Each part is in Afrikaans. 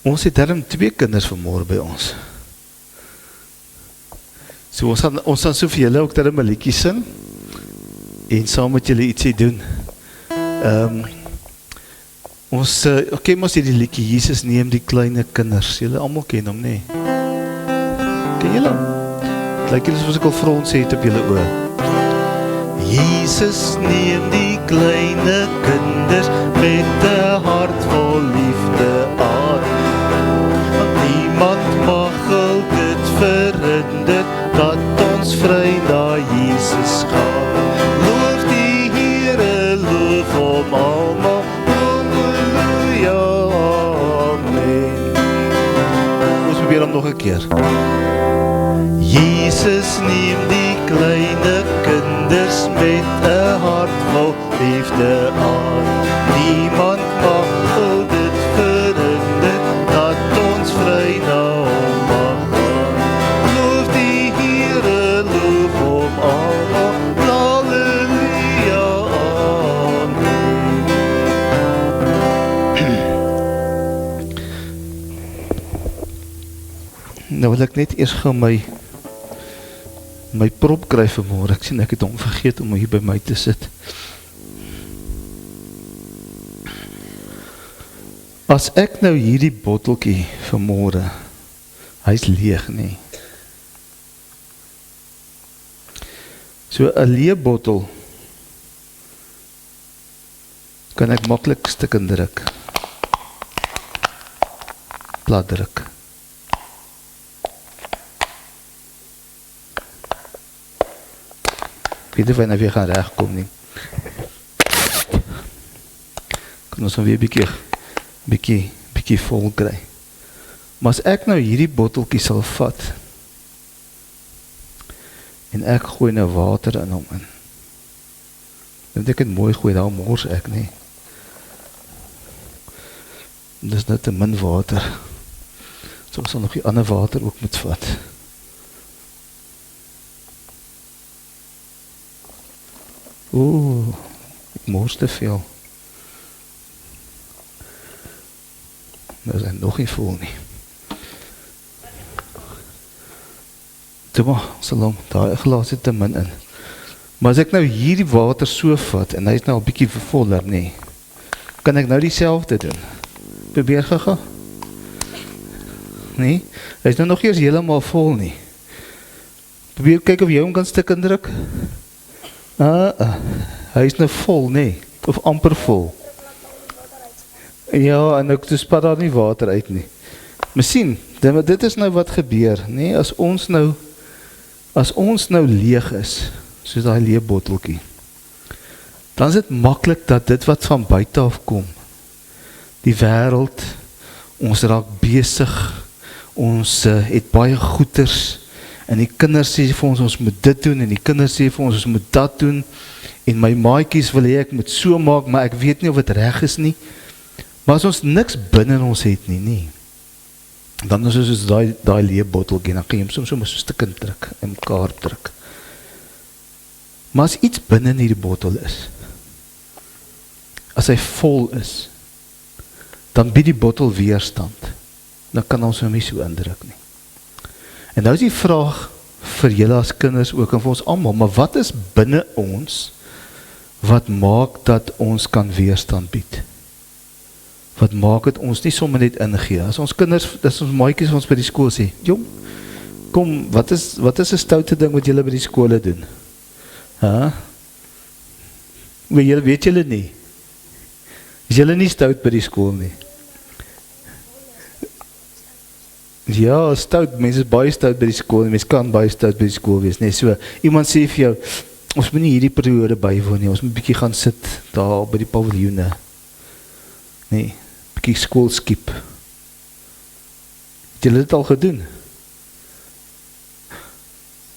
Ons het daarom 2 kinders vanmôre by ons. So ons gaan so vir julle ook daarom 'n liedjie sing, en saam met julle ietsie doen. Ons ken ons hierdie liedjie, Jesus neem die kleine kinders. Julle almal ken hom, nee? Ken julle hom? Het lyk julle soos ek al vir ons het op julle oor. Jesus neem die kleine kinders met 'n hart vol liefde aan. Want niemand mag dit verhinder dat ons vry na Jesus gaan. Loof die Here, loof hom almal. Halleluja, amen. Ons probeer hom nog 'n keer. Jesus neem die kleine kinders met 'n hart vol liefde aan. Niemand mag dit verhinder dat ons vry na hom mag gaan. Loof die Here, loof hom almal. Halleluja, amen. Nou wil ek net eers gou my prop kry vanmôre. Ek sien ek het hom vergeet om hier by my te sit. As ek nou hierdie botteltjie vanmôre, hy's leeg, nee. So 'n leë bottel kan ek maklik stukken druk. Plat druk. Ek weet nie of hy weer gaan regkom nie. Kan ons dan weer bietjie vol kry. Maar as ek nou hierdie botteltjie sal vat, en ek gooi nou water in hom in, dan ek het mooi gooi, daar mors ek nie. Dis net te min water. So ons sal nog die ander water ook moet vat. Ek mors te veel. Nou is hy nog nie vol nie. Toe maar, Salom, daar glas het te min in. Maar as ek nou hierdie water so vat, en hy is nou al bietjie voller, nee, kan ek nou dieselfde doen? Probeer gaga? Nee, hy is nou nog eers helemaal vol nie. Probeer kyk of jy hom kan stik indruk. Hy is nou vol, nee, of amper vol. Ja, en ek spat daar nie water uit nie. Miskien, dit is nou wat gebeur, nee, as ons nou leeg is, soos daai leë botteltjie, dan is dit maklik dat dit wat van buite af kom, die wêreld, ons raak besig, ons het baie goeders, en die kinders sê vir ons moet dit doen, en die kinders sê vir ons moet dat doen, en my maatjies wil hê ek moet so maak, maar ek weet nie of dit reg is nie, maar as ons niks binne ons het nie, dan is soos daai leë botteltjie, dan kan jy hom soms so 'n stukkie druk, en mekaar druk. Maar as iets binne in hierdie bottel is, as hy vol is, dan bied die bottel weerstand, dan kan ons hom nie so indruk nie. En nou is die vraag vir julle as kinders ook, en vir ons almal, maar wat is binne ons, wat maak dat ons kan weerstand bied? Wat maak het ons nie sommer net ingee? As ons kinders, as ons maatjies ons by die skool sê, jong, kom, wat is 'n stoute ding wat julle by die skole doen? Weet julle nie? Is julle nie stout by die skool nie? Ja, stout, mense is baie stout by die skool, mense kan baie stout by die skool wees, nee, so, iemand sê vir jou, ons moet nie hierdie periode bywoon nie, ons moet bietjie gaan sit, daar by die paviljoene, nee, bietjie skool skiep, het julle dit al gedoen?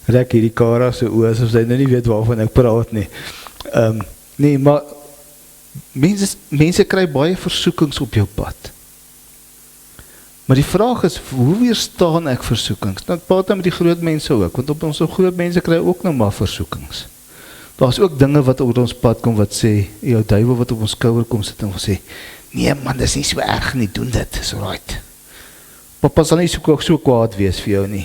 Rek hierdie Kara se oë, asof sy nou nie weet waarvan ek praat nie, nee, maar, mense kry baie versoekings op jou pad, maar die vraag is, hoe weerstaan ek versoekings? Nou, ek praat met die groot mense ook, want op ons groot mense kry ook nou maar versoekings. Daar is ook dinge wat op ons pad kom, wat sê, jou duiwel wat op ons skouer kom sit en sê, nee man, dis nie so erg nie, doen dit, is right. Papa sal nie so kwaad wees vir jou nie.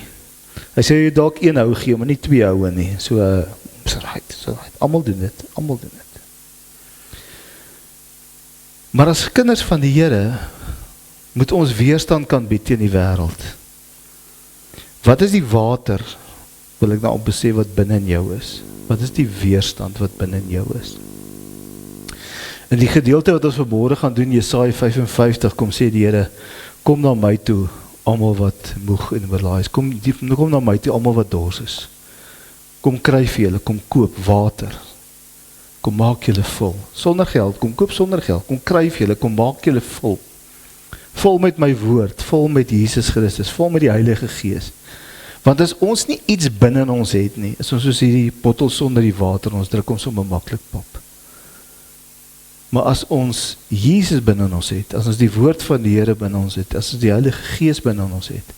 Hy sê jy dalk een hou gee, maar nie 2 houe nie. So right. Almal doen dit. Maar as kinders van die Here moet ons weerstand kan bied teen die wêreld. Wat is die water, wil ek nou op besef wat binne in jou is? Wat is die weerstand wat binne in jou is? In die gedeelte wat ons vanmôre gaan doen, Jesaja 55, kom sê die Here, kom na my toe, almal wat moeg en oorlaai is. Kom na my toe, almal wat dors is. Kom kry vir julle, kom koop water. Kom maak julle vol. Sonder geld, kom koop sonder geld. Kom kry vir julle, kom maak julle vol. Vol met my woord, vol met Jesus Christus, vol met die Heilige Gees. Want as ons nie iets binne in ons het nie, is ons soos hierdie bottel sonder die water, ons druk ons sommer maklik pap. Maar as ons Jesus binne in ons het, as ons die woord van die Here binne ons het, as ons die Heilige Gees binne in ons het,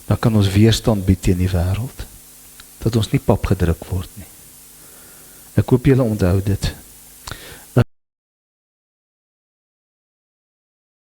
dan kan ons weerstand bied teen die wêreld. Dat ons nie pap gedruk word nie. Ek hoop julle onthou dit.